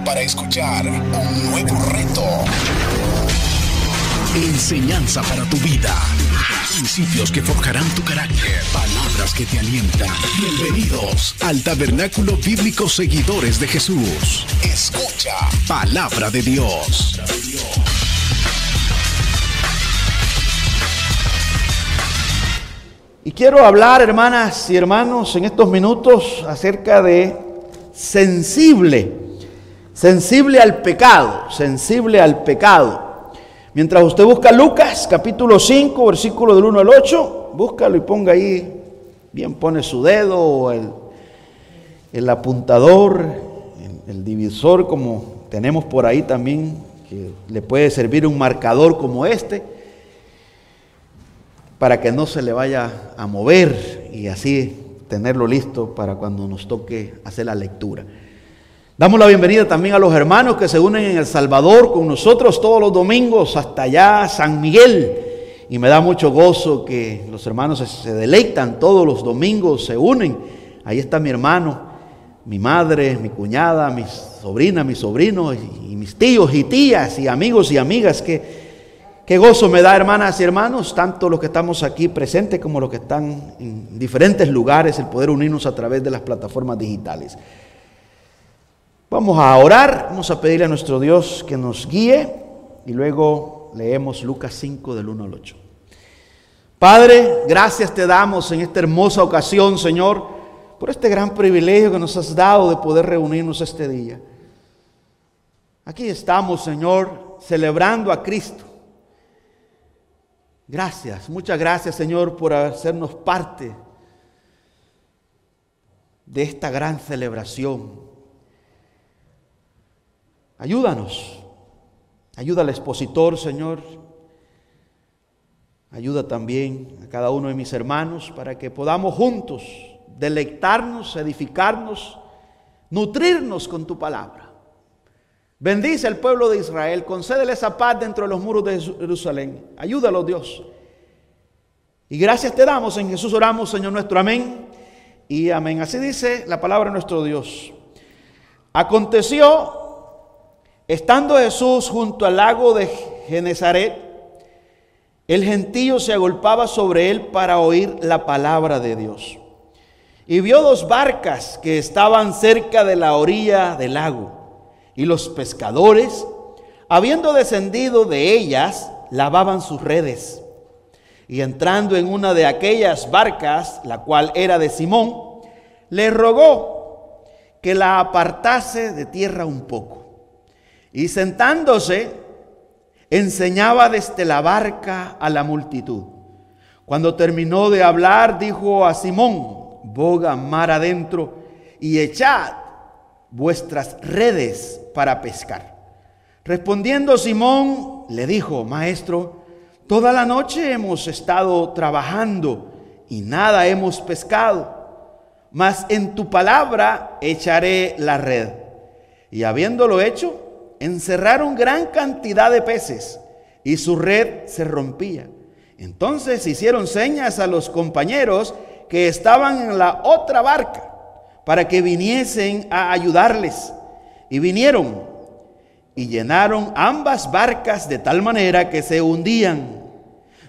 para escuchar un nuevo reto. Enseñanza para tu vida. Principios que forjarán tu carácter. Palabras que te alientan. Bienvenidos al Tabernáculo Bíblico Seguidores de Jesús. Escucha Palabra de Dios. Y quiero hablar, hermanas y hermanos, en estos minutos acerca de sensible al pecado. Mientras usted busca Lucas, capítulo 5, versículo del 1 al 8, búscalo y ponga ahí, bien pone su dedo o el apuntador, el divisor, como tenemos por ahí también, que le puede servir un marcador como este, para que no se le vaya a mover y así tenerlo listo para cuando nos toque hacer la lectura. Damos la bienvenida también a los hermanos que se unen en El Salvador con nosotros todos los domingos hasta allá, San Miguel. Y me da mucho gozo que los hermanos se deleitan todos los domingos, se unen. Ahí está mi hermano, mi madre, mi cuñada, mis sobrinas, mis sobrinos y mis tíos y tías y amigos y amigas. Qué gozo me da, hermanas y hermanos, tanto los que estamos aquí presentes como los que están en diferentes lugares, el poder unirnos a través de las plataformas digitales. Vamos a orar, vamos a pedirle a nuestro Dios que nos guíe y luego leemos Lucas 5 del 1 al 8. Padre, gracias te damos en esta hermosa ocasión, Señor, por este gran privilegio que nos has dado de poder reunirnos este día. Aquí estamos, Señor, celebrando a Cristo. Gracias, muchas gracias, Señor, por hacernos parte de esta gran celebración. Ayúdanos, ayuda al expositor, Señor, ayuda también a cada uno de mis hermanos para que podamos juntos deleitarnos, edificarnos, nutrirnos con tu palabra. Bendice al pueblo de Israel, concédele esa paz dentro de los muros de Jerusalén. Ayúdalo, Dios. Y gracias te damos, en Jesús oramos, Señor nuestro, amén y amén. Así dice la palabra de nuestro Dios. Aconteció, estando Jesús junto al lago de Genezaret, el gentío se agolpaba sobre él para oír la palabra de Dios. Y vio dos barcas que estaban cerca de la orilla del lago. Y los pescadores, habiendo descendido de ellas, lavaban sus redes. Y entrando en una de aquellas barcas, la cual era de Simón, le rogó que la apartase de tierra un poco. Y sentándose, enseñaba desde la barca a la multitud. Cuando terminó de hablar, dijo a Simón: boga mar adentro y echad vuestras redes para pescar. Respondiendo Simón, le dijo: Maestro, toda la noche hemos estado trabajando y nada hemos pescado, mas en tu palabra echaré la red. Y habiéndolo hecho, encerraron gran cantidad de peces y su red se rompía. Entonces hicieron señas a los compañeros que estaban en la otra barca para que viniesen a ayudarles. Y vinieron y llenaron ambas barcas de tal manera que se hundían.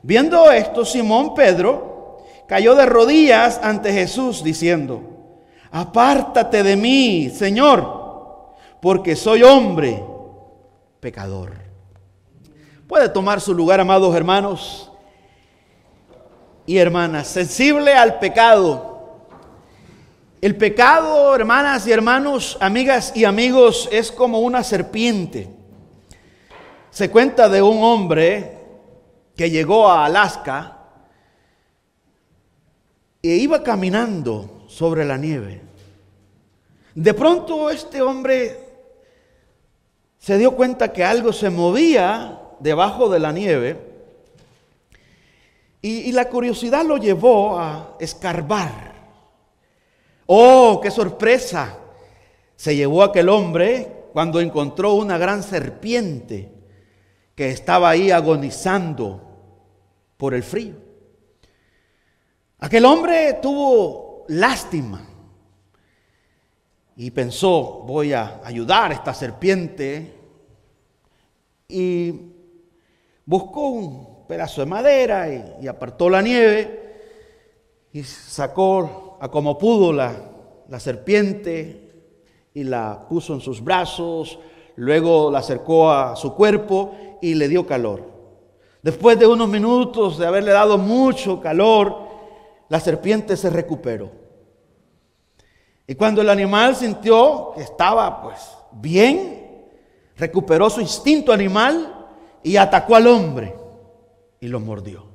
Viendo esto, Simón Pedro cayó de rodillas ante Jesús diciendo: apártate de mí, Señor, porque soy hombre pecador. Puede tomar su lugar, amados hermanos y hermanas. Sensible al pecado. El pecado, hermanas y hermanos, amigas y amigos, es como una serpiente. Se cuenta de un hombre que llegó a Alaska e iba caminando sobre la nieve. De pronto este hombre se dio cuenta que algo se movía debajo de la nieve y la curiosidad lo llevó a escarbar. ¡Oh, qué sorpresa! Se llevó aquel hombre cuando encontró una gran serpiente que estaba ahí agonizando por el frío. Aquel hombre tuvo lástima y pensó, voy a ayudar a esta serpiente, y buscó un pedazo de madera y apartó la nieve y sacó a como pudo la serpiente y la puso en sus brazos, luego la acercó a su cuerpo y le dio calor. Después de unos minutos de haberle dado mucho calor, la serpiente se recuperó. Y cuando el animal sintió que estaba bien, recuperó su instinto animal y atacó al hombre y lo mordió.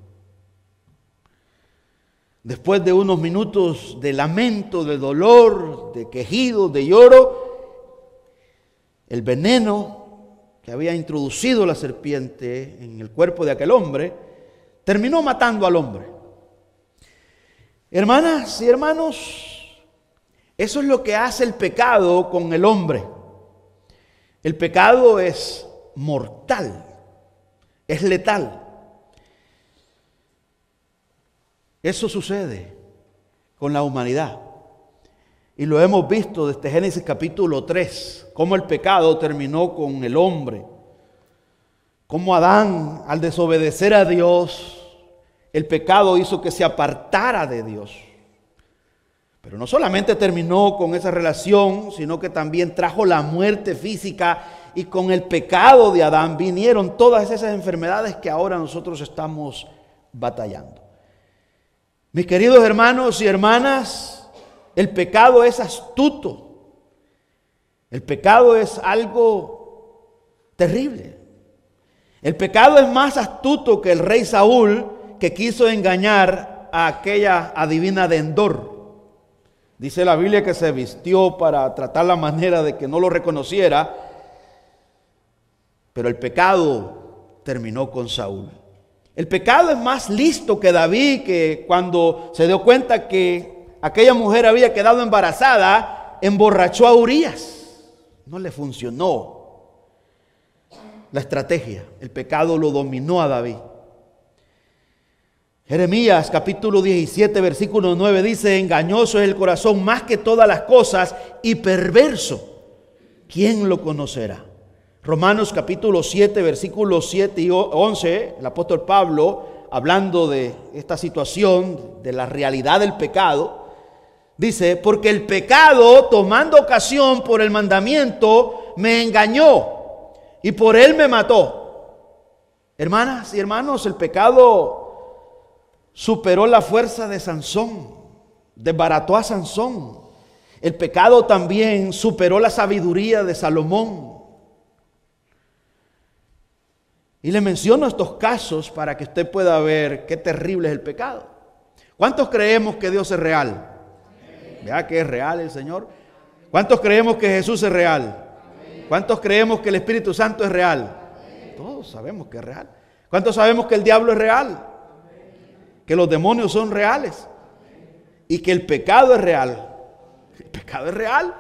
Después de unos minutos de lamento, de dolor, de quejido, de lloro, el veneno que había introducido la serpiente en el cuerpo de aquel hombre terminó matando al hombre. Hermanas y hermanos, eso es lo que hace el pecado con el hombre. El pecado es mortal, es letal. Eso sucede con la humanidad. Y lo hemos visto desde Génesis capítulo 3, cómo el pecado terminó con el hombre. Cómo Adán, al desobedecer a Dios, el pecado hizo que se apartara de Dios. Pero no solamente terminó con esa relación, sino que también trajo la muerte física, y con el pecado de Adán vinieron todas esas enfermedades que ahora nosotros estamos batallando. Mis queridos hermanos y hermanas, el pecado es astuto. El pecado es algo terrible. El pecado es más astuto que el rey Saúl, que quiso engañar a aquella adivina de Endor. Dice la Biblia que se vistió para tratar la manera de que no lo reconociera, pero el pecado terminó con Saúl. El pecado es más listo que David, que cuando se dio cuenta que aquella mujer había quedado embarazada, emborrachó a Urías. No le funcionó la estrategia. El pecado lo dominó a David. Jeremías capítulo 17 versículo 9 dice: engañoso es el corazón más que todas las cosas y perverso, ¿quién lo conocerá? Romanos capítulo 7 versículos 7 y 11, el apóstol Pablo, hablando de esta situación, de la realidad del pecado, dice: porque el pecado, tomando ocasión por el mandamiento, me engañó y por él me mató. Hermanas y hermanos, el pecado superó la fuerza de Sansón, desbarató a Sansón. El pecado también superó la sabiduría de Salomón. Y le menciono estos casos para que usted pueda ver qué terrible es el pecado. ¿Cuántos creemos que Dios es real? ¿Vea que es real el Señor? ¿Cuántos creemos que Jesús es real? ¿Cuántos creemos que el Espíritu Santo es real? Todos sabemos que es real. ¿Cuántos sabemos que el diablo es real? Que los demonios son reales y que el pecado es real. El pecado es real.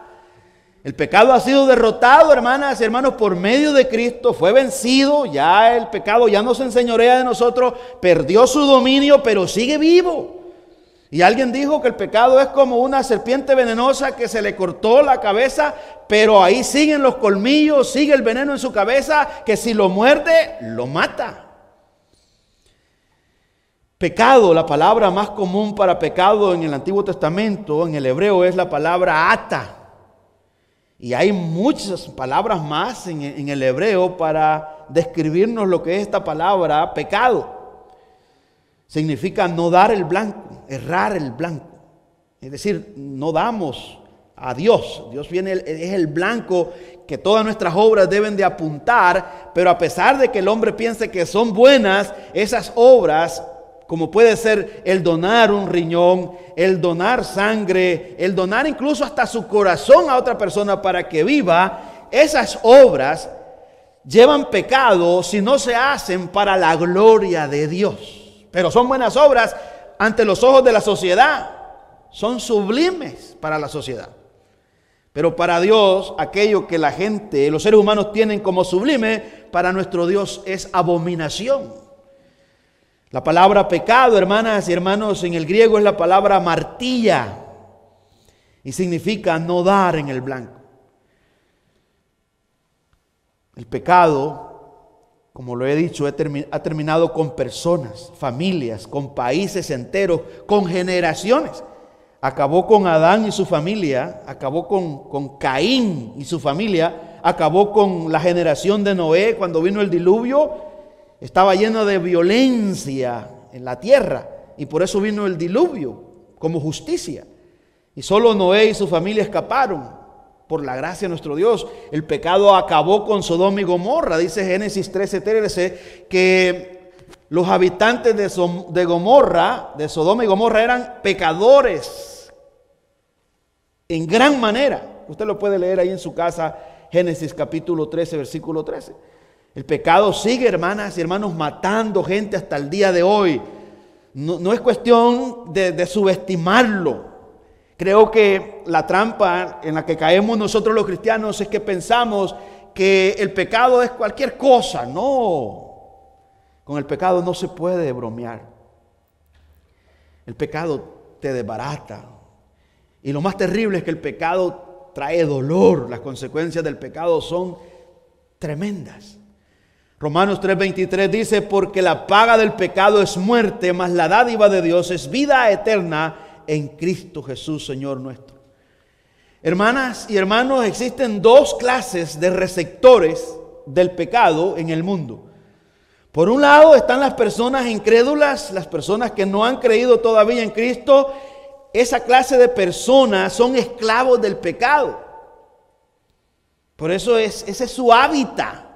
El pecado ha sido derrotado, hermanas y hermanos, por medio de Cristo. Fue vencido. Ya el pecado ya no se enseñorea de nosotros. Perdió su dominio, pero sigue vivo. Y alguien dijo que el pecado es como una serpiente venenosa que se le cortó la cabeza, pero ahí siguen los colmillos, sigue el veneno en su cabeza, que si lo muerde, lo mata. Pecado, la palabra más común para pecado en el Antiguo Testamento, en el hebreo, es la palabra ata. Y hay muchas palabras más en el hebreo para describirnos lo que es esta palabra pecado. Significa no dar el blanco, errar el blanco. Es decir, no damos a Dios. Dios es el blanco que todas nuestras obras deben de apuntar, pero a pesar de que el hombre piense que son buenas, esas obras, como puede ser el donar un riñón, el donar sangre, el donar incluso hasta su corazón a otra persona para que viva, esas obras llevan pecado si no se hacen para la gloria de Dios. Pero son buenas obras ante los ojos de la sociedad, son sublimes para la sociedad. Pero para Dios, aquello que la gente, los seres humanos tienen como sublime, para nuestro Dios es abominación. La palabra pecado, hermanas y hermanos, en el griego es la palabra martilla. y significa no dar en el blanco. El pecado, como lo he dicho, ha terminado con personas, familias, con países enteros, con generaciones. Acabó con Adán y su familia, acabó con Caín y su familia, acabó con la generación de Noé cuando vino el diluvio. Estaba lleno de violencia en la tierra y por eso vino el diluvio como justicia. Y solo Noé y su familia escaparon por la gracia de nuestro Dios. El pecado acabó con Sodoma y Gomorra. Dice Génesis 13:13 que los habitantes de Sodoma y Gomorra eran pecadores en gran manera. Usted lo puede leer ahí en su casa, Génesis capítulo 13, versículo 13. El pecado sigue, hermanas y hermanos, matando gente hasta el día de hoy. No es cuestión de subestimarlo. Creo que la trampa en la que caemos nosotros los cristianos es que pensamos que el pecado es cualquier cosa. No, con el pecado no se puede bromear. El pecado te desbarata. Y lo más terrible es que el pecado trae dolor. Las consecuencias del pecado son tremendas. Romanos 3:23 dice, porque la paga del pecado es muerte, mas la dádiva de Dios es vida eterna en Cristo Jesús, Señor nuestro. Hermanas y hermanos, existen dos clases de receptores del pecado en el mundo. Por un lado están las personas incrédulas, las personas que no han creído todavía en Cristo. Esa clase de personas son esclavos del pecado. Por eso ese es su hábitat.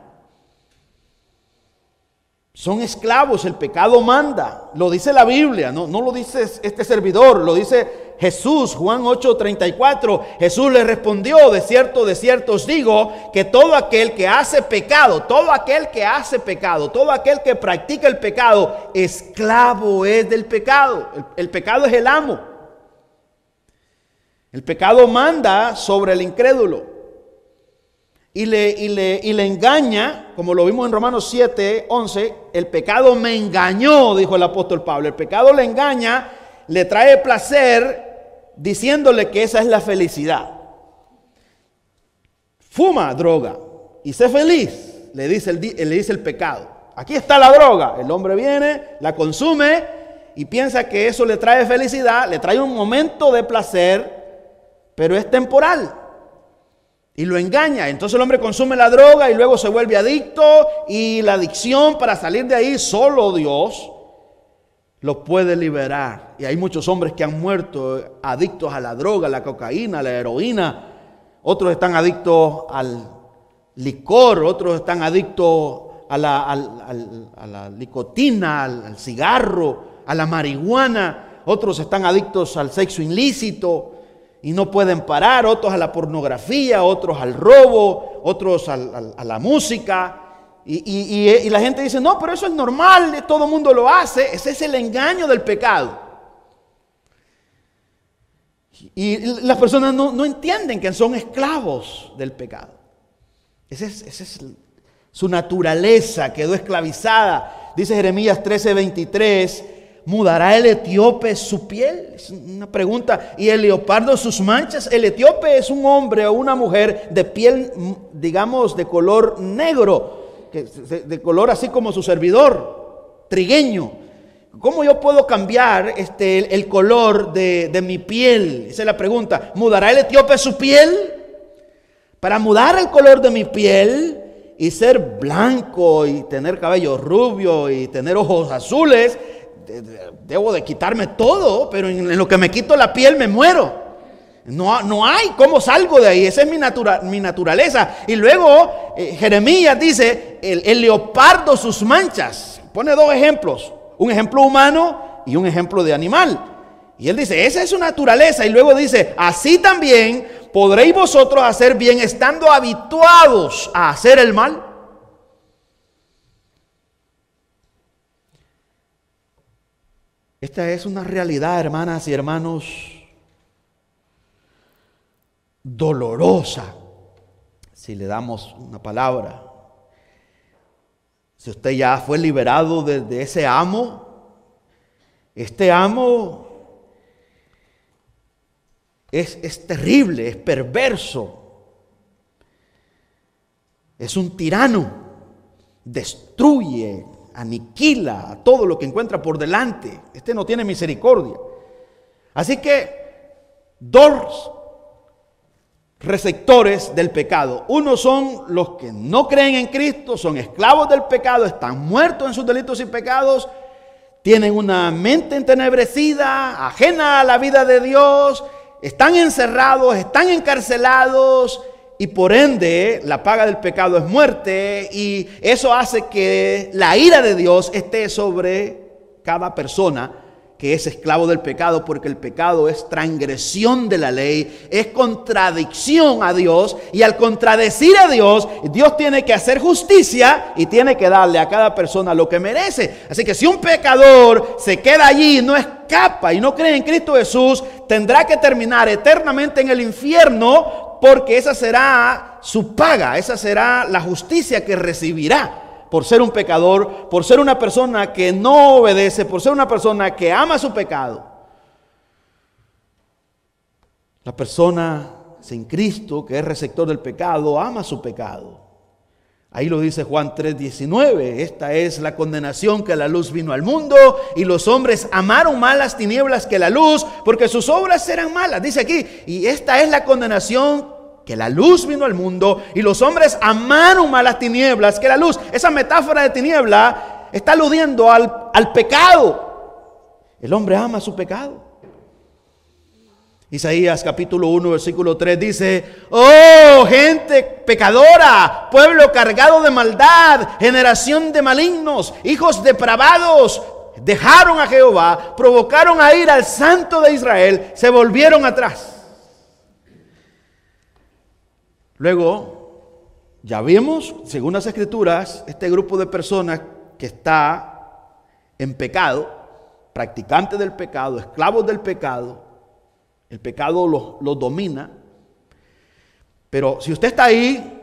Son esclavos, el pecado manda. Lo dice la Biblia, no lo dice este servidor, lo dice Jesús, Juan 8:34. Jesús le respondió, de cierto os digo, que todo aquel que hace pecado, todo aquel que practica el pecado, esclavo es del pecado. El pecado es el amo. El pecado manda sobre el incrédulo. Y le engaña, como lo vimos en Romanos 7:11, el pecado me engañó, dijo el apóstol Pablo. El pecado le engaña, le trae placer, diciéndole que esa es la felicidad. Fuma droga y sé feliz, le dice el pecado. Aquí está la droga. El hombre viene, la consume y piensa que eso le trae felicidad, le trae un momento de placer, pero es temporal. Y lo engaña. Entonces el hombre consume la droga y luego se vuelve adicto. Y la adicción, para salir de ahí, solo Dios los puede liberar. Y hay muchos hombres que han muerto adictos a la droga, a la cocaína, a la heroína. Otros están adictos al licor. Otros están adictos a la nicotina, al cigarro, a la marihuana. Otros están adictos al sexo ilícito y no pueden parar, otros a la pornografía, otros al robo, otros a la música. Y la gente dice, no, pero eso es normal, todo el mundo lo hace. Ese es el engaño del pecado. Y las personas no entienden que son esclavos del pecado. Esa es su naturaleza, quedó esclavizada. Dice Jeremías 13:23, ¿mudará el etíope su piel? Es una pregunta. ¿Y el leopardo sus manchas? El etíope es un hombre o una mujer de piel, digamos, de color negro, de color así como su servidor, trigueño. ¿Cómo yo puedo cambiar el color de mi piel? Esa es la pregunta. ¿Mudará el etíope su piel? Para mudar el color de mi piel y ser blanco y tener cabello rubio y tener ojos azules, debo de quitarme todo, pero en lo que me quito la piel me muero. No hay cómo salgo de ahí. Esa es mi naturaleza. Y luego Jeremías dice, el leopardo sus manchas. Pone dos ejemplos, un ejemplo humano y un ejemplo de animal. Y él dice, esa es su naturaleza. Y luego dice, así también podréis vosotros hacer bien estando habituados a hacer el mal. Esta es una realidad, hermanas y hermanos, dolorosa, si le damos una palabra. Si usted ya fue liberado de ese amo, este amo es terrible, es perverso. Es un tirano. Destruye, aniquila a todo lo que encuentra por delante. Este no tiene misericordia. Así que dos receptores del pecado. Uno son los que no creen en Cristo, son esclavos del pecado, están muertos en sus delitos y pecados, tienen una mente entenebrecida, ajena a la vida de Dios, están encerrados, están encarcelados y por ende la paga del pecado es muerte, y eso hace que la ira de Dios esté sobre cada persona que es esclavo del pecado, porque el pecado es transgresión de la ley, es contradicción a Dios, y al contradecir a Dios, Dios tiene que hacer justicia y tiene que darle a cada persona lo que merece. Así que si un pecador se queda allí, no escapa y no cree en Cristo Jesús, tendrá que terminar eternamente en el infierno, porque esa será su paga, esa será la justicia que recibirá. Por ser un pecador, por ser una persona que no obedece, por ser una persona que ama su pecado. La persona sin Cristo, que es receptor del pecado, ama su pecado. Ahí lo dice Juan 3:19. Esta es la condenación, que la luz vino al mundo y los hombres amaron más las tinieblas que la luz, porque sus obras eran malas. Dice aquí, y esta es la condenación, que la luz vino al mundo y los hombres amaron más las tinieblas que la luz. Esa metáfora de tiniebla está aludiendo al pecado. El hombre ama su pecado. Isaías capítulo 1 versículo 3 dice: oh, gente pecadora, pueblo cargado de maldad, generación de malignos, hijos depravados, dejaron a Jehová, provocaron a ira al Santo de Israel, se volvieron atrás. Luego, ya vimos, según las Escrituras, este grupo de personas que está en pecado, practicantes del pecado, esclavos del pecado, el pecado los domina. Pero si usted está ahí,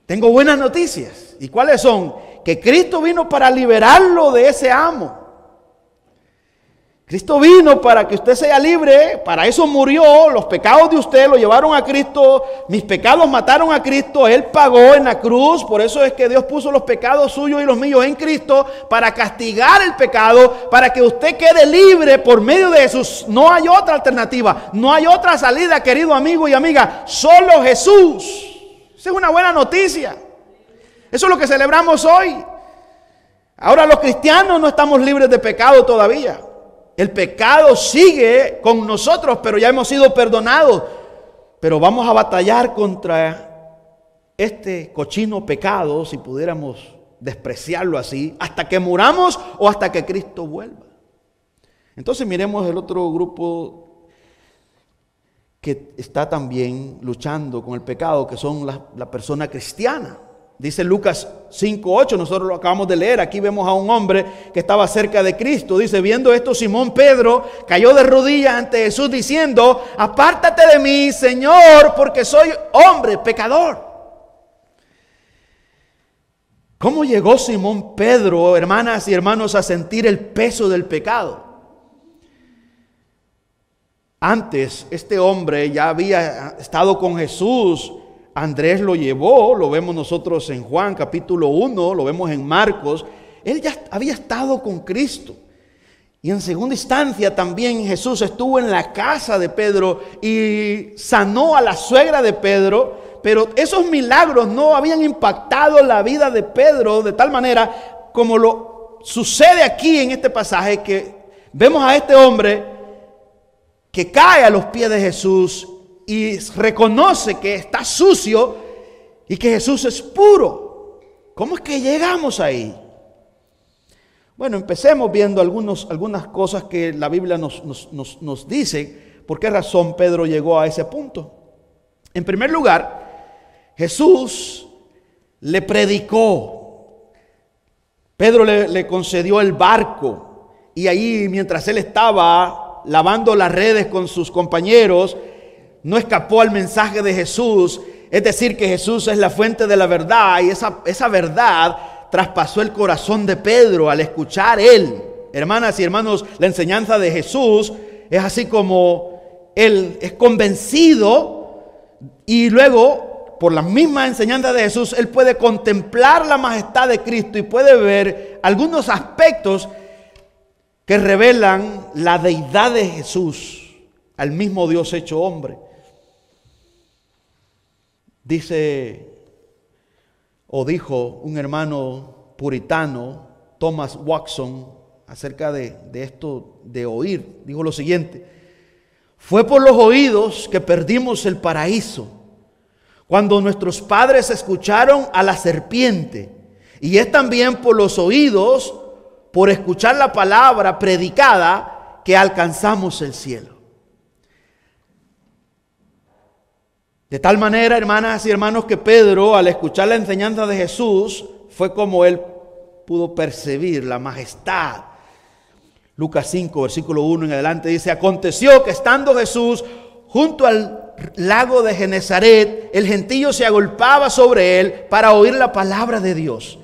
tengo buenas noticias. ¿Y cuáles son? Que Cristo vino para liberarlo de ese amo. Cristo vino para que usted sea libre, para eso murió. Los pecados de usted lo llevaron a Cristo, mis pecados mataron a Cristo, Él pagó en la cruz. Por eso es que Dios puso los pecados suyos y los míos en Cristo, para castigar el pecado, para que usted quede libre por medio de Jesús. No hay otra alternativa, no hay otra salida, querido amigo y amiga, solo Jesús. Esa es una buena noticia. Eso es lo que celebramos hoy. Ahora los cristianos no estamos libres de pecado todavía. El pecado sigue con nosotros, pero ya hemos sido perdonados. Pero vamos a batallar contra este cochino pecado, si pudiéramos despreciarlo así, hasta que muramos o hasta que Cristo vuelva. Entonces miremos el otro grupo que está también luchando con el pecado, que son la persona cristiana. Dice Lucas 5:8, nosotros lo acabamos de leer. Aquí vemos a un hombre que estaba cerca de Cristo. Dice: viendo esto, Simón Pedro cayó de rodillas ante Jesús diciendo: apártate de mí, Señor, porque soy hombre pecador. ¿Cómo llegó Simón Pedro, hermanas y hermanos, a sentir el peso del pecado? Antes, este hombre ya había estado con Jesús. Andrés lo llevó, lo vemos nosotros en Juan capítulo 1, lo vemos en Marcos. Él ya había estado con Cristo. Y en segunda instancia también Jesús estuvo en la casa de Pedro y sanó a la suegra de Pedro. Pero esos milagros no habían impactado la vida de Pedro de tal manera como lo sucede aquí en este pasaje, que vemos a este hombre que cae a los pies de Jesús y reconoce que está sucio y que Jesús es puro. ¿Cómo es que llegamos ahí? Bueno, empecemos viendo algunas cosas que la Biblia nos dice. ¿Por qué razón Pedro llegó a ese punto? En primer lugar, Jesús le predicó. Pedro le concedió el barco, y ahí, mientras él estaba lavando las redes con sus compañeros, no escapó al mensaje de Jesús. Es decir, que Jesús es la fuente de la verdad, y esa verdad traspasó el corazón de Pedro al escuchar él. Hermanas y hermanos, la enseñanza de Jesús es así como él es convencido y luego, por la misma enseñanza de Jesús, él puede contemplar la majestad de Cristo y puede ver algunos aspectos que revelan la deidad de Jesús, al mismo Dios hecho hombre. Dice o dijo un hermano puritano, Thomas Watson, acerca de esto de oír, dijo lo siguiente: fue por los oídos que perdimos el paraíso, cuando nuestros padres escucharon a la serpiente, y es también por los oídos, por escuchar la palabra predicada, que alcanzamos el cielo. De tal manera, hermanas y hermanos, que Pedro, al escuchar la enseñanza de Jesús, fue como él pudo percibir la majestad. Lucas 5, versículo 1 en adelante dice: aconteció que estando Jesús junto al lago de Genesaret, el gentío se agolpaba sobre él para oír la palabra de Dios.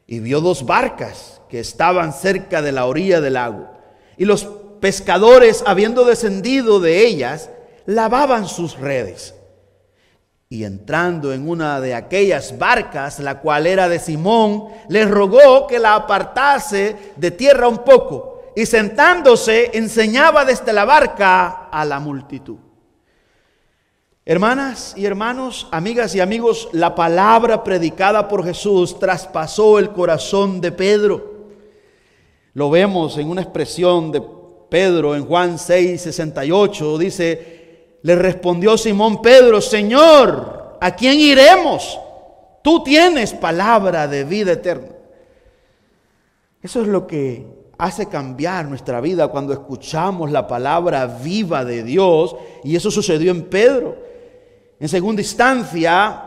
Y vio dos barcas que estaban cerca de la orilla del lago. Y los pescadores, habiendo descendido de ellas, lavaban sus redes. Y entrando en una de aquellas barcas, la cual era de Simón, le rogó que la apartase de tierra un poco. Y sentándose, enseñaba desde la barca a la multitud. Hermanas y hermanos, amigas y amigos, la palabra predicada por Jesús traspasó el corazón de Pedro. Lo vemos en una expresión de Pedro en Juan 6:68. Dice: le respondió Simón Pedro: Señor, ¿a quién iremos? Tú tienes palabra de vida eterna. Eso es lo que hace cambiar nuestra vida cuando escuchamos la palabra viva de Dios. Y eso sucedió en Pedro. En segunda instancia,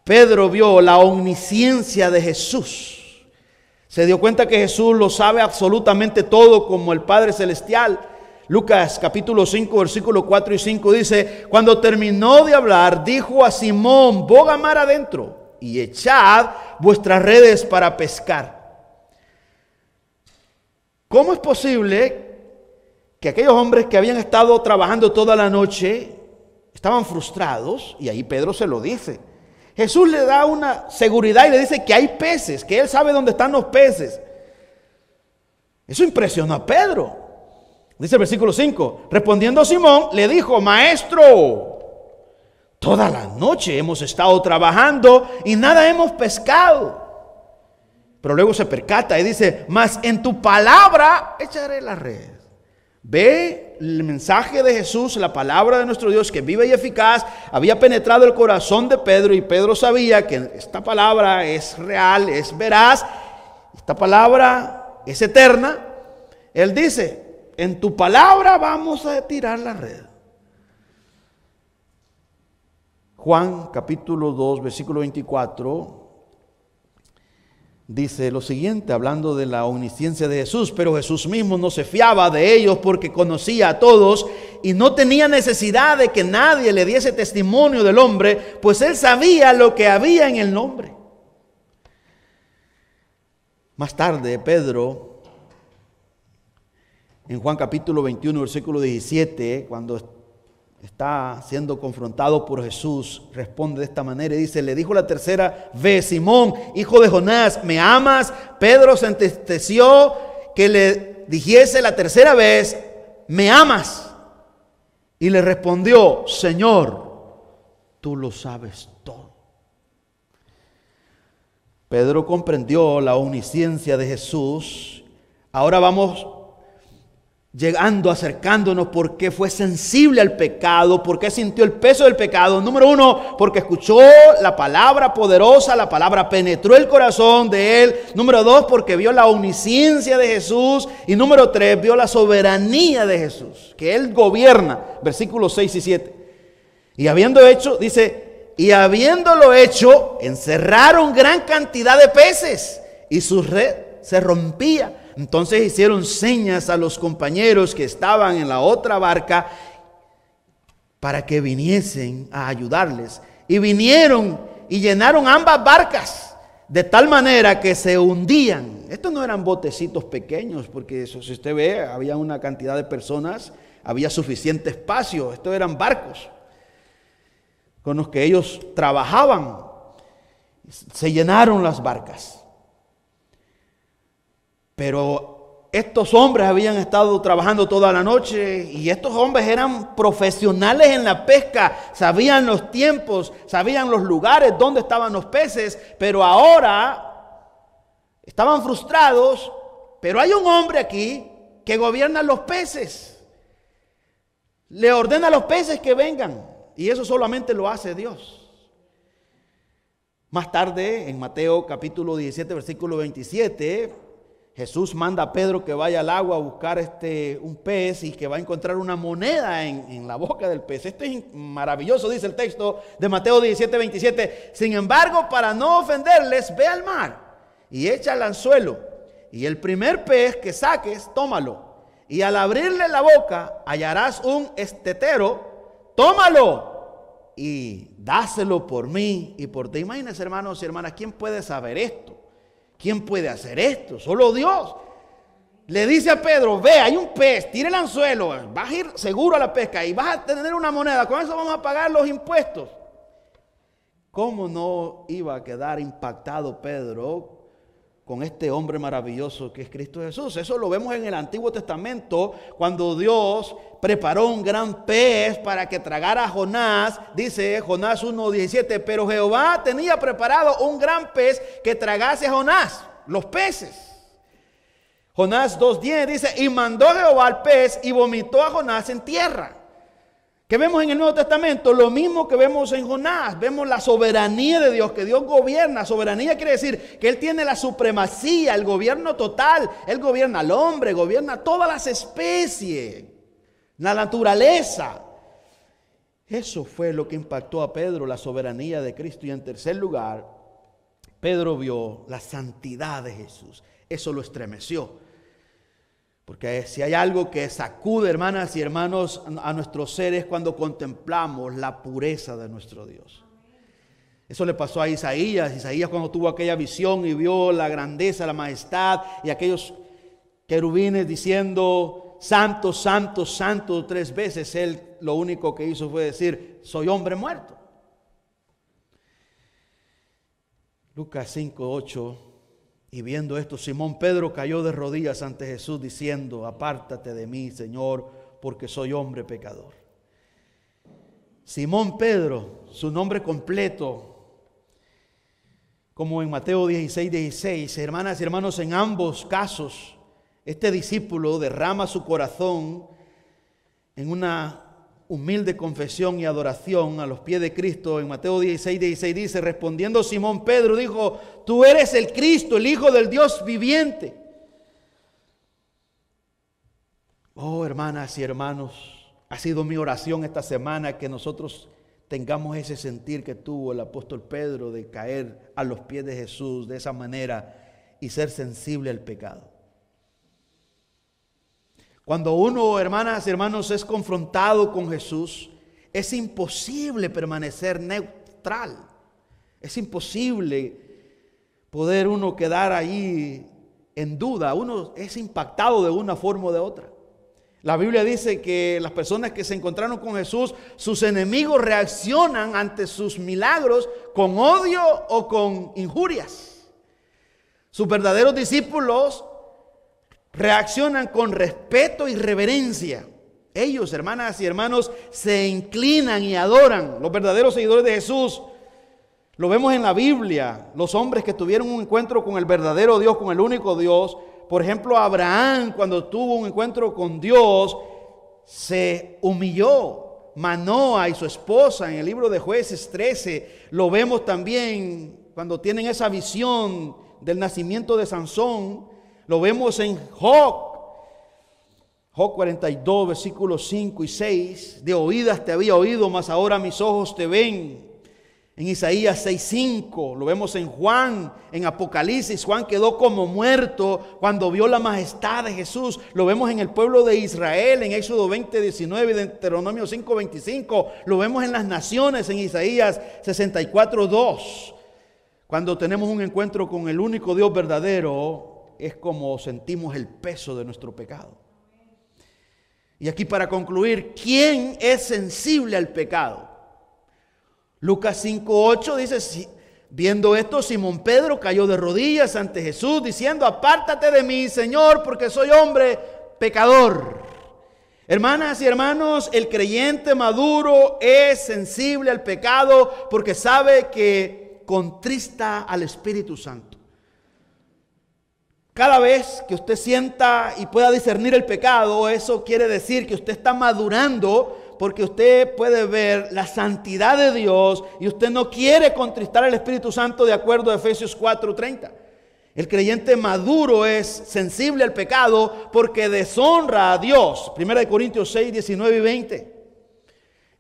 Pedro vio la omnisciencia de Jesús. Se dio cuenta que Jesús lo sabe absolutamente todo, como el Padre Celestial. Lucas capítulo 5, versículo 4 y 5 dice: cuando terminó de hablar, dijo a Simón: boga mar adentro y echad vuestras redes para pescar. ¿Cómo es posible que aquellos hombres que habían estado trabajando toda la noche estaban frustrados? Y ahí Pedro se lo dice. Jesús le da una seguridad y le dice que hay peces, que él sabe dónde están los peces. Eso impresionó a Pedro. Dice el versículo 5: respondiendo Simón, le dijo: maestro, toda la noche hemos estado trabajando y nada hemos pescado. Pero luego se percata y dice: mas en tu palabra echaré la red. Ve, el mensaje de Jesús, la palabra de nuestro Dios, que vive y eficaz, había penetrado el corazón de Pedro, y Pedro sabía que esta palabra es real, es veraz, esta palabra es eterna. Él dice: en tu palabra vamos a tirar la red. Juan capítulo 2, versículo 24, dice lo siguiente, hablando de la omnisciencia de Jesús: pero Jesús mismo no se fiaba de ellos, porque conocía a todos y no tenía necesidad de que nadie le diese testimonio del hombre, pues él sabía lo que había en el nombre. Más tarde, Pedro, en Juan capítulo 21, versículo 17, cuando está siendo confrontado por Jesús, responde de esta manera y dice: le dijo la tercera vez: Simón, hijo de Jonás, ¿me amas? Pedro se entristeció que le dijese la tercera vez: ¿me amas? Y le respondió: Señor, tú lo sabes todo. Pedro comprendió la omnisciencia de Jesús. Ahora vamos llegando, acercándonos, porque fue sensible al pecado, porque sintió el peso del pecado. Número uno, porque escuchó la palabra poderosa, la palabra penetró el corazón de él. Número dos, porque vio la omnisciencia de Jesús. Y número tres, vio la soberanía de Jesús, que él gobierna. Versículos 6 y 7. Y habiendo hecho, dice, y habiéndolo hecho, encerraron gran cantidad de peces, y su red se rompía. Entonces hicieron señas a los compañeros que estaban en la otra barca para que viniesen a ayudarles. Y vinieron y llenaron ambas barcas de tal manera que se hundían. Estos no eran botecitos pequeños, porque eso, si usted ve, había una cantidad de personas había suficiente espacio. Estos eran barcos con los que ellos trabajaban. Se llenaron las barcas. Pero estos hombres habían estado trabajando toda la noche y estos hombres eran profesionales en la pesca, sabían los tiempos, sabían los lugares donde estaban los peces, pero ahora estaban frustrados. Pero hay un hombre aquí que gobierna los peces, le ordena a los peces que vengan, y eso solamente lo hace Dios. Más tarde, en Mateo capítulo 17, versículo 27, Jesús manda a Pedro que vaya al agua a buscar un pez y que va a encontrar una moneda en la boca del pez. Esto es maravilloso, dice el texto de Mateo 17, 27. Sin embargo, para no ofenderles, ve al mar y echa el anzuelo. Y el primer pez que saques, tómalo. Y al abrirle la boca, hallarás un estetero. Tómalo y dáselo por mí y por ti. Imagínense, hermanos y hermanas, ¿quién puede saber esto? ¿Quién puede hacer esto? Solo Dios. Le dice a Pedro, ve, hay un pez, tira el anzuelo, vas a ir seguro a la pesca y vas a tener una moneda, con eso vamos a pagar los impuestos. ¿Cómo no iba a quedar impactado Pedro con este hombre maravilloso que es Cristo Jesús? Eso lo vemos en el Antiguo Testamento, cuando Dios preparó un gran pez para que tragara a Jonás. Dice Jonás 1:17, pero Jehová tenía preparado un gran pez que tragase a Jonás, los peces. Jonás 2:10 dice, y mandó Jehová al pez y vomitó a Jonás en tierra. ¿Qué vemos en el Nuevo Testamento? Lo mismo que vemos en Jonás. Vemos la soberanía de Dios, que Dios gobierna. Soberanía quiere decir que Él tiene la supremacía, el gobierno total. Él gobierna al hombre, gobierna todas las especies, la naturaleza. Eso fue lo que impactó a Pedro, la soberanía de Cristo. Y en tercer lugar, Pedro vio la santidad de Jesús. Eso lo estremeció. Porque si hay algo que sacude, hermanas y hermanos, a nuestros seres cuando contemplamos la pureza de nuestro Dios. Eso le pasó a Isaías. Isaías, cuando tuvo aquella visión y vio la grandeza, la majestad y aquellos querubines diciendo santo, santo, santo 3 veces, él lo único que hizo fue decir, soy hombre muerto. Lucas 5:8. Y viendo esto, Simón Pedro cayó de rodillas ante Jesús diciendo, apártate de mí, Señor, porque soy hombre pecador. Simón Pedro, su nombre completo, como en Mateo 16:16, hermanas y hermanos, en ambos casos, este discípulo derrama su corazón en una humilde confesión y adoración a los pies de Cristo. En Mateo 16:16 dice, respondiendo Simón Pedro, dijo, tú eres el Cristo, el Hijo del Dios viviente. Oh, hermanas y hermanos, ha sido mi oración esta semana que nosotros tengamos ese sentir que tuvo el apóstol Pedro de caer a los pies de Jesús de esa manera y ser sensible al pecado. Cuando uno, hermanas y hermanos, es confrontado con Jesús, es imposible permanecer neutral. Es imposible poder uno quedar ahí en duda. Uno es impactado de una forma o de otra. La Biblia dice que las personas que se encontraron con Jesús, sus enemigos reaccionan ante sus milagros con odio o con injurias. Sus verdaderos discípulos reaccionan con respeto y reverencia. Ellos, hermanas y hermanos, se inclinan y adoran. Los verdaderos seguidores de Jesús, lo vemos en la Biblia. Los hombres que tuvieron un encuentro con el verdadero Dios, con el único Dios. Por ejemplo, Abraham, cuando tuvo un encuentro con Dios, se humilló. Manoa y su esposa, en el libro de Jueces 13, lo vemos también cuando tienen esa visión del nacimiento de Sansón. Lo vemos en Job 42, versículos 5 y 6. De oídas te había oído, mas ahora mis ojos te ven. En Isaías 6:5. Lo vemos en Juan, en Apocalipsis. Juan quedó como muerto cuando vio la majestad de Jesús. Lo vemos en el pueblo de Israel, en Éxodo 20:19 y Deuteronomio 5:25. Lo vemos en las naciones, en Isaías 64:2. Cuando tenemos un encuentro con el único Dios verdadero, es como sentimos el peso de nuestro pecado. Y aquí para concluir, ¿quién es sensible al pecado? Lucas 5:8 dice, viendo esto, Simón Pedro cayó de rodillas ante Jesús diciendo, apártate de mí, Señor, porque soy hombre pecador. Hermanas y hermanos, el creyente maduro es sensible al pecado porque sabe que contrista al Espíritu Santo. Cada vez que usted sienta y pueda discernir el pecado, eso quiere decir que usted está madurando, porque usted puede ver la santidad de Dios y usted no quiere contristar al Espíritu Santo, de acuerdo a Efesios 4:30. El creyente maduro es sensible al pecado porque deshonra a Dios. 1 Corintios 6:19-20.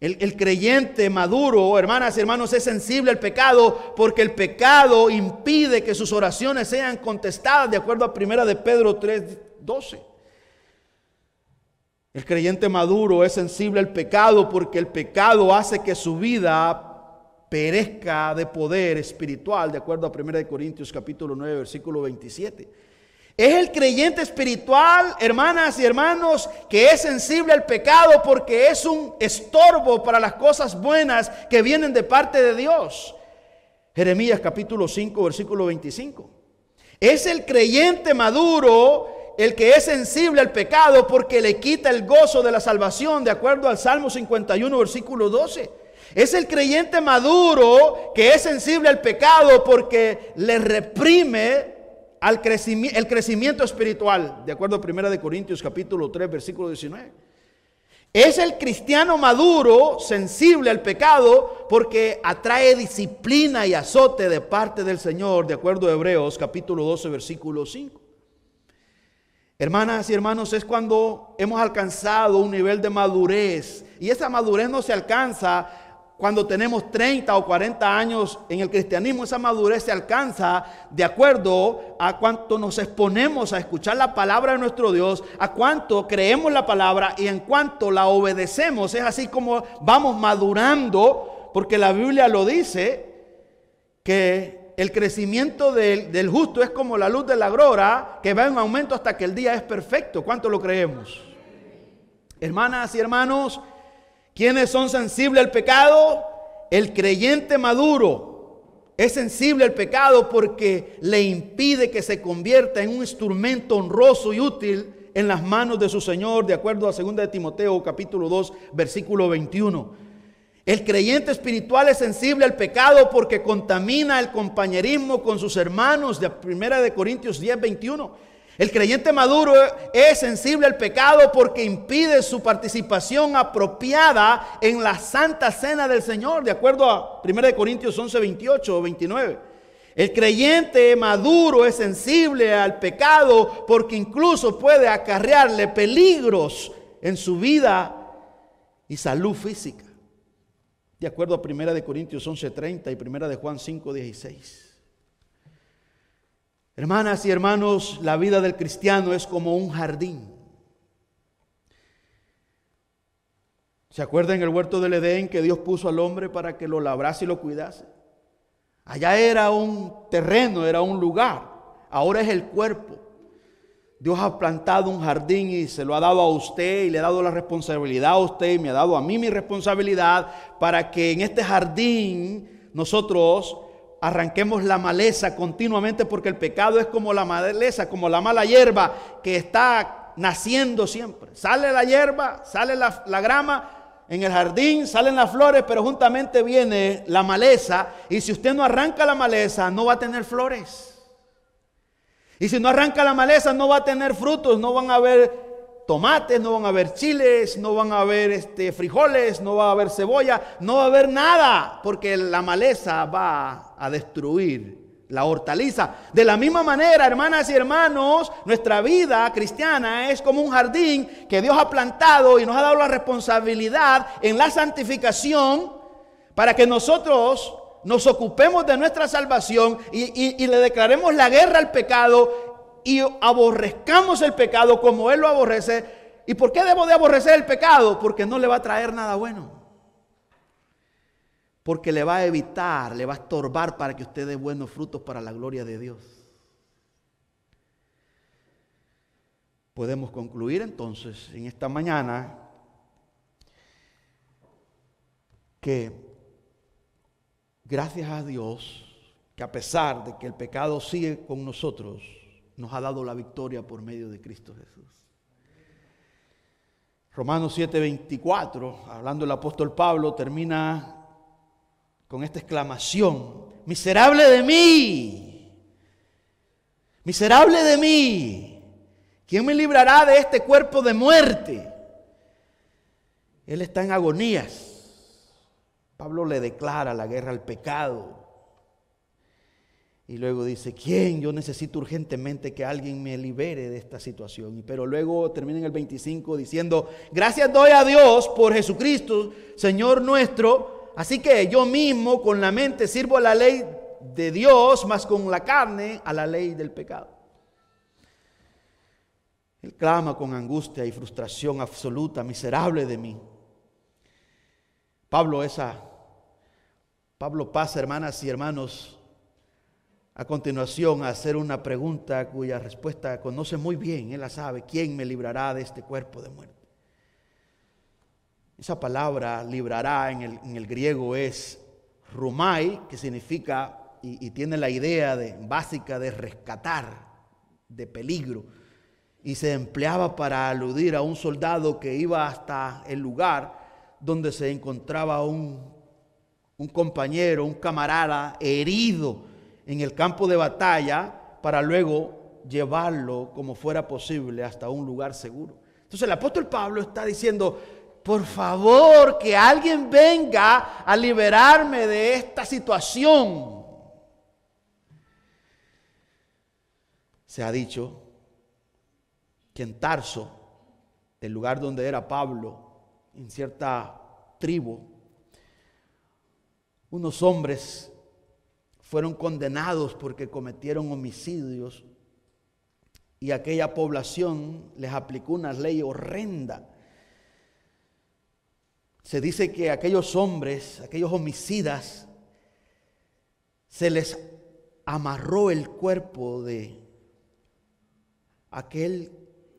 El creyente maduro, hermanas y hermanos, es sensible al pecado porque el pecado impide que sus oraciones sean contestadas, de acuerdo a 1 de Pedro 3:12. El creyente maduro es sensible al pecado porque el pecado hace que su vida perezca de poder espiritual, de acuerdo a 1 de Corintios capítulo 9, versículo 27. Es el creyente espiritual, hermanas y hermanos, que es sensible al pecado porque es un estorbo para las cosas buenas que vienen de parte de Dios. Jeremías capítulo 5, versículo 25. Es el creyente maduro el que es sensible al pecado porque le quita el gozo de la salvación, de acuerdo al Salmo 51, versículo 12. Es el creyente maduro que es sensible al pecado porque le reprime el crecimiento espiritual, de acuerdo a 1 de Corintios capítulo 3, versículo 19. Es el cristiano maduro, sensible al pecado, porque atrae disciplina y azote de parte del Señor, de acuerdo a Hebreos capítulo 12, versículo 5. Hermanas y hermanos, es cuando hemos alcanzado un nivel de madurez, y esa madurez no se alcanza cuando tenemos 30 o 40 años en el cristianismo. Esa madurez se alcanza de acuerdo a cuánto nos exponemos a escuchar la palabra de nuestro Dios, a cuánto creemos la palabra y en cuánto la obedecemos. Es así como vamos madurando, porque la Biblia lo dice, que el crecimiento del justo es como la luz de la aurora, que va en aumento hasta que el día es perfecto. ¿Cuánto lo creemos? Hermanas y hermanos, ¿quiénes son sensibles al pecado? El creyente maduro es sensible al pecado porque le impide que se convierta en un instrumento honroso y útil en las manos de su Señor, de acuerdo a 2 de Timoteo capítulo 2, versículo 21. El creyente espiritual es sensible al pecado porque contamina el compañerismo con sus hermanos, de 1 de Corintios 10, 21. El creyente maduro es sensible al pecado porque impide su participación apropiada en la santa cena del Señor, de acuerdo a 1 de Corintios 11, 28 o 29. El creyente maduro es sensible al pecado porque incluso puede acarrearle peligros en su vida y salud física, de acuerdo a 1 de Corintios 11:30 y 1 de Juan 5:16. Hermanas y hermanos, la vida del cristiano es como un jardín. ¿Se acuerdan en el huerto del Edén que Dios puso al hombre para que lo labrase y lo cuidase? Allá era un terreno, era un lugar. Ahora es el cuerpo. Dios ha plantado un jardín y se lo ha dado a usted y le ha dado la responsabilidad a usted y me ha dado a mí mi responsabilidad para que en este jardín nosotros arranquemos la maleza continuamente, porque el pecado es como la maleza, como la mala hierba que está naciendo siempre. Sale la hierba, sale la grama en el jardín, salen las flores, pero juntamente viene la maleza, y si usted no arranca la maleza no va a tener flores. Y si no arranca la maleza no va a tener frutos, no van a haber tomates, no van a haber chiles, no van a haber frijoles, no va a haber cebolla, no va a haber nada, porque la maleza va a destruir la hortaliza. De la misma manera, hermanas y hermanos, nuestra vida cristiana es como un jardín que Dios ha plantado y nos ha dado la responsabilidad en la santificación para que nosotros nos ocupemos de nuestra salvación y le declaremos la guerra al pecado y aborrezcamos el pecado como Él lo aborrece. ¿Y por qué debo de aborrecer el pecado? Porque no le va a traer nada bueno. Porque le va a evitar, le va a estorbar para que usted dé buenos frutos para la gloria de Dios. podemos concluir entonces en esta mañana que gracias a Dios, que a pesar de que el pecado sigue con nosotros, nos ha dado la victoria por medio de Cristo Jesús. Romanos 7:24, hablando el apóstol Pablo, termina con esta exclamación: miserable de mí, miserable de mí, ¿quién me librará de este cuerpo de muerte? Él está en agonías. Pablo le declara la guerra al pecado. Y luego dice: ¿quién? Yo necesito urgentemente que alguien me libere de esta situación. Pero luego termina en el 25 diciendo: gracias doy a Dios por Jesucristo, Señor nuestro. Así que yo mismo con la mente sirvo a la ley de Dios, mas con la carne a la ley del pecado. Él clama con angustia y frustración absoluta: miserable de mí. Pablo pasa, hermanas y hermanos, a continuación a hacer una pregunta cuya respuesta conoce muy bien. Él la sabe: ¿quién me librará de este cuerpo de muerte? Esa palabra librará en el griego es rumai, que significa y tiene la idea básica de rescatar de peligro, y se empleaba para aludir a un soldado que iba hasta el lugar donde se encontraba un compañero, un camarada herido en el campo de batalla, para luego llevarlo como fuera posible hasta un lugar seguro. Entonces el apóstol Pablo está diciendo: por favor, que alguien venga a liberarme de esta situación. Se ha dicho que en Tarso, el lugar donde era Pablo, en cierta tribu, unos hombres fueron condenados porque cometieron homicidios, y aquella población les aplicó una ley horrenda. Se dice que aquellos hombres, aquellos homicidas, se les amarró el cuerpo de aquel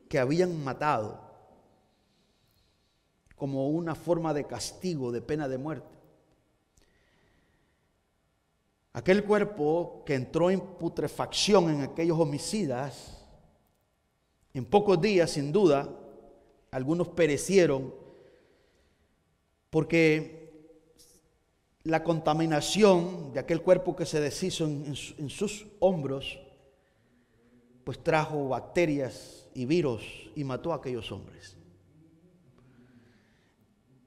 que habían matado como una forma de castigo, de pena de muerte. Aquel cuerpo que entró en putrefacción en aquellos homicidas, en pocos días, sin duda, algunos perecieron porque la contaminación de aquel cuerpo que se deshizo en sus hombros, pues trajo bacterias y virus y mató a aquellos hombres.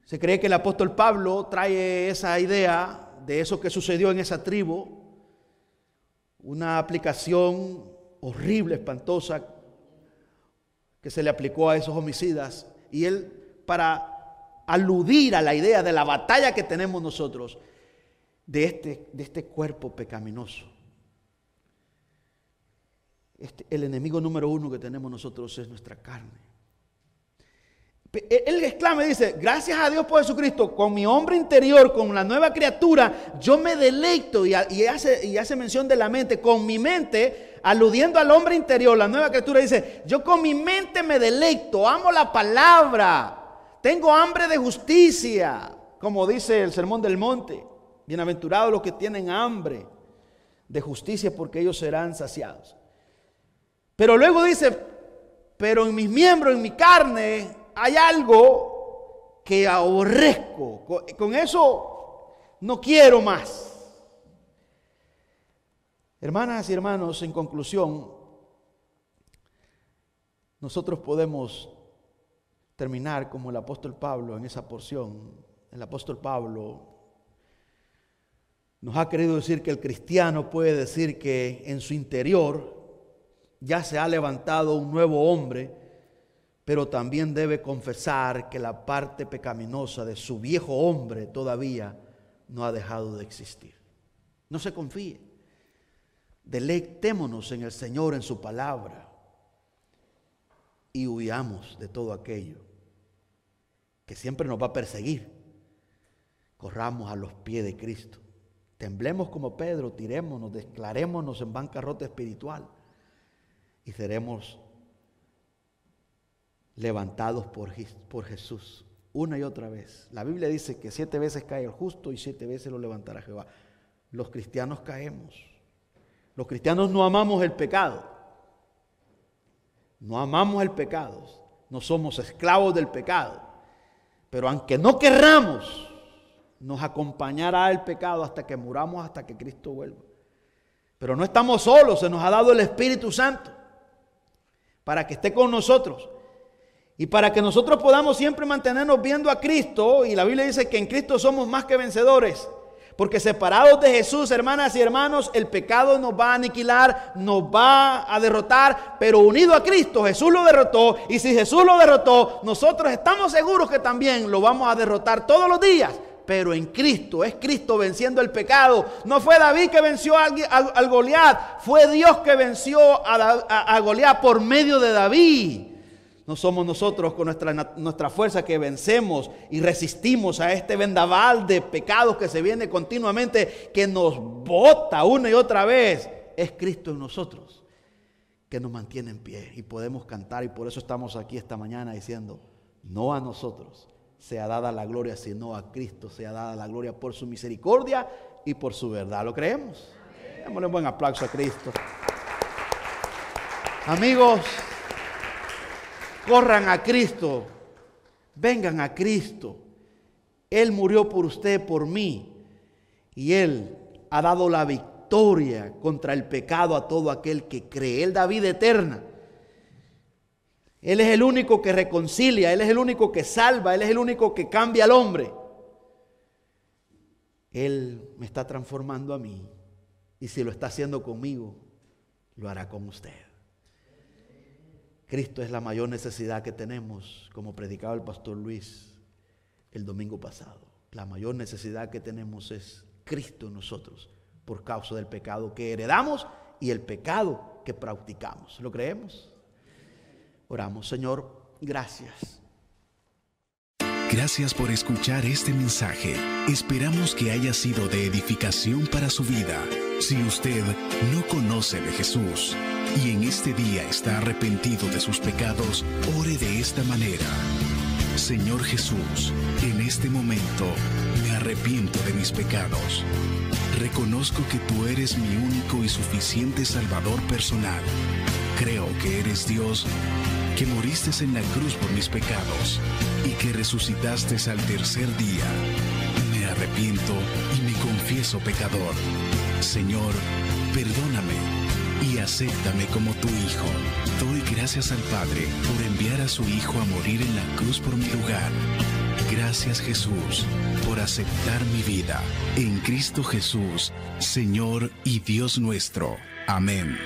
Se cree que el apóstol Pablo trae esa idea de eso que sucedió en esa tribu, una aplicación horrible, espantosa, que se le aplicó a esos homicidas, y él, para aludir a la idea de la batalla que tenemos nosotros de este cuerpo pecaminoso. El enemigo número uno que tenemos nosotros es nuestra carne. Él exclama y dice: gracias a Dios por Jesucristo, con mi hombre interior, con la nueva criatura, yo me deleito, y hace mención de la mente, con mi mente, aludiendo al hombre interior, la nueva criatura dice: yo con mi mente me deleito, amo la palabra, tengo hambre de justicia, como dice el Sermón del Monte: bienaventurados los que tienen hambre de justicia, porque ellos serán saciados. Pero luego dice: pero en mis miembros, en mi carne, hay algo que aborrezco. Con eso no quiero más. Hermanas y hermanos, en conclusión, nosotros podemos terminar como el apóstol Pablo en esa porción. El apóstol Pablo nos ha querido decir que el cristiano puede decir que en su interior ya se ha levantado un nuevo hombre, pero también debe confesar que la parte pecaminosa de su viejo hombre todavía no ha dejado de existir. No se confíe. Deleitémonos en el Señor, en su palabra, y huyamos de todo aquello que siempre nos va a perseguir. Corramos a los pies de Cristo. Temblemos como Pedro, tirémonos, declarémonos en bancarrota espiritual, y seremos levantados por Jesús una y otra vez. La Biblia dice que 7 veces cae el justo y 7 veces lo levantará Jehová. Los cristianos caemos. Los cristianos no amamos el pecado. No amamos el pecado. No somos esclavos del pecado. Pero aunque no querramos, nos acompañará el pecado hasta que muramos, hasta que Cristo vuelva. Pero no estamos solos, se nos ha dado el Espíritu Santo para que esté con nosotros. Y para que nosotros podamos siempre mantenernos viendo a Cristo, y la Biblia dice que en Cristo somos más que vencedores, porque separados de Jesús, hermanas y hermanos, el pecado nos va a aniquilar, nos va a derrotar, pero unido a Cristo, Jesús lo derrotó, y si Jesús lo derrotó, nosotros estamos seguros que también lo vamos a derrotar todos los días, pero en Cristo, es Cristo venciendo el pecado. No fue David que venció al Goliat, fue Dios que venció a Goliat por medio de David. No somos nosotros con nuestra fuerza que vencemos y resistimos a este vendaval de pecados que se viene continuamente, que nos bota una y otra vez. Es Cristo en nosotros que nos mantiene en pie y podemos cantar, y por eso estamos aquí esta mañana diciendo: no a nosotros sea dada la gloria, sino a Cristo sea dada la gloria por su misericordia y por su verdad. ¿Lo creemos? Démosle un buen aplauso a Cristo. Amigos, corran a Cristo, vengan a Cristo. Él murió por usted, por mí, y Él ha dado la victoria contra el pecado a todo aquel que cree. Él da vida eterna. Él es el único que reconcilia, Él es el único que salva, Él es el único que cambia al hombre. Él me está transformando a mí, y si lo está haciendo conmigo, lo hará con usted. Cristo es la mayor necesidad que tenemos, como predicaba el pastor Luis el domingo pasado. La mayor necesidad que tenemos es Cristo en nosotros, por causa del pecado que heredamos y el pecado que practicamos. ¿Lo creemos? Oramos. Señor, gracias. Gracias por escuchar este mensaje. Esperamos que haya sido de edificación para su vida. Si usted no conoce de Jesús y en este día está arrepentido de sus pecados, ore de esta manera: Señor Jesús, en este momento me arrepiento de mis pecados. Reconozco que tú eres mi único y suficiente Salvador personal. Creo que eres Dios, que moriste en la cruz por mis pecados y que resucitaste al tercer día. Me arrepiento y me confieso pecador. Señor, perdóname y acéptame como tu Hijo. Doy gracias al Padre por enviar a su Hijo a morir en la cruz por mi lugar. Gracias, Jesús, por aceptar mi vida. En Cristo Jesús, Señor y Dios nuestro. Amén.